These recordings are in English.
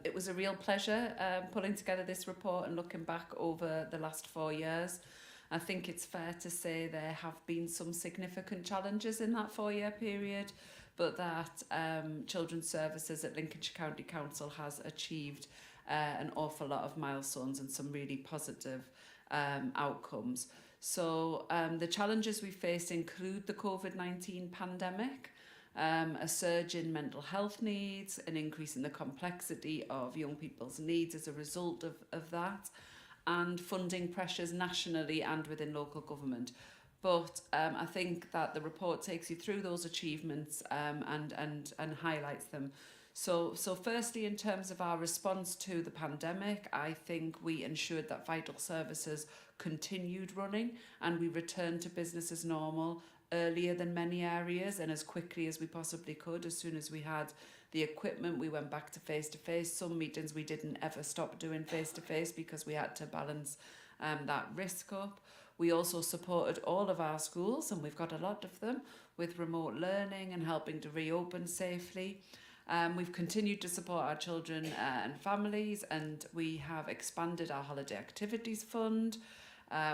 It was a real pleasure pulling together this report and looking back over the last 4 years. I think it's fair to say there have been some significant challenges in that 4-year period, but that Children's Services at Lincolnshire County Council has achieved an awful lot of milestones and some really positive outcomes. So the challenges we face include the COVID-19 pandemic, a surge in mental health needs, an increase in the complexity of young people's needs as a result of that, and funding pressures nationally and within local government. But I think that the report takes you through those achievements and highlights them. So firstly, in terms of our response to the pandemic, I think we ensured that vital services continued running and we returned to business as normal earlier than many areas and as quickly as we possibly could. As soon as we had the equipment, we went back to face-to-face. Some meetings we didn't ever stop doing face-to-face because we had to balance that risk up. We also supported all of our schools, and we've got a lot of them, with remote learning and helping to reopen safely. We've continued to support our children and families, and we have expanded our holiday activities fund.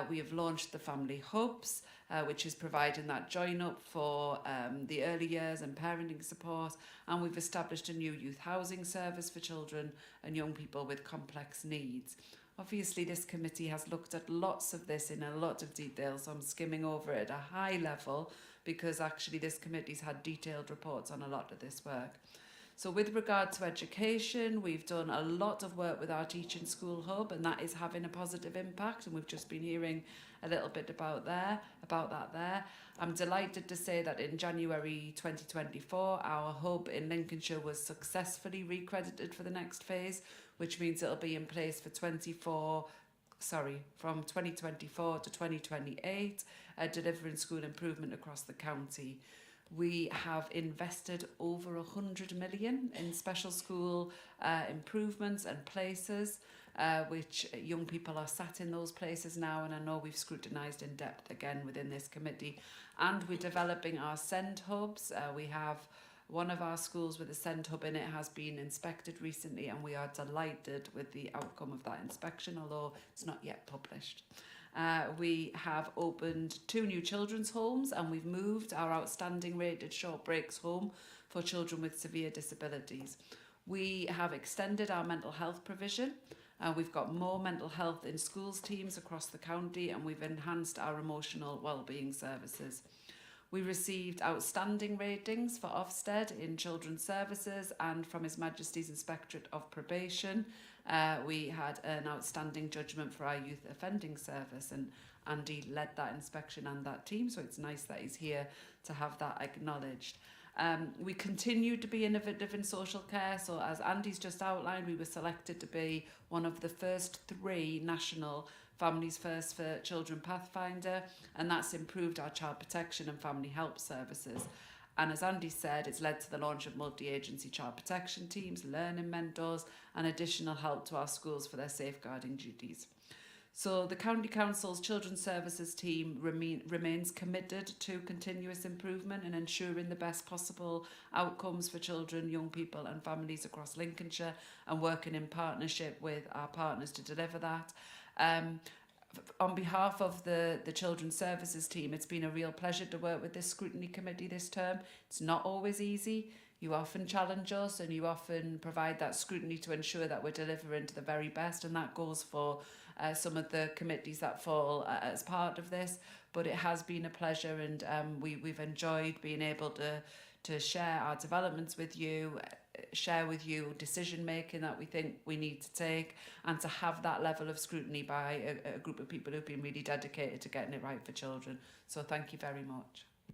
We have launched the family hubs, which is providing that join up for the early years and parenting support, and we've established a new youth housing service for children and young people with complex needs. Obviously, this committee has looked at lots of this in a lot of detail, so I'm skimming over it at a high level because actually this committee's had detailed reports on a lot of this work. So with regard to education, we've done a lot of work with our Teaching School Hub, and that is having a positive impact, and we've just been hearing a little bit about that there. I'm delighted to say that in January 2024, our hub in Lincolnshire was successfully recredited for the next phase, which means it'll be in place for from 2024 to 2028, delivering school improvement across the county. We have invested over 100 million in special school improvements and places, which young people are sat in those places now, and I know we've scrutinised in depth again within this committee. And we're developing our SEND hubs. We have one of our schools with a SEND hub in it has been inspected recently, and we are delighted with the outcome of that inspection, although it's not yet published. We have opened 2 new children's homes, and we've moved our outstanding rated short breaks home for children with severe disabilities. We have extended our mental health provision. We've got more mental health in schools teams across the county, and we've enhanced our emotional wellbeing services. We received outstanding ratings for Ofsted in Children's Services, and from His Majesty's Inspectorate of Probation, we had an outstanding judgment for our Youth Offending Service, and Andy led that inspection and that team, so it's nice that he's here to have that acknowledged. We continue to be innovative in social care, so as Andy's just outlined, we were selected to be one of the first 3 national Families First for Children Pathfinder, and that's improved our child protection and family help services. And as Andy said, it's led to the launch of multi-agency child protection teams, learning mentors, and additional help to our schools for their safeguarding duties. So the County Council's Children's Services team remains committed to continuous improvement and ensuring the best possible outcomes for children, young people and families across Lincolnshire, and working in partnership with our partners to deliver that. On behalf of the Children's Services team, it's been a real pleasure to work with this Scrutiny Committee this term. It's not always easy. You often challenge us and you often provide that scrutiny to ensure that we're delivering to the very best, and that goes for some of the committees that fall as part of this. But it has been a pleasure, and we've enjoyed being able to share our developments with you, share with you decision making that we think we need to take, and to have that level of scrutiny by a group of people who've been really dedicated to getting it right for children. So thank you very much.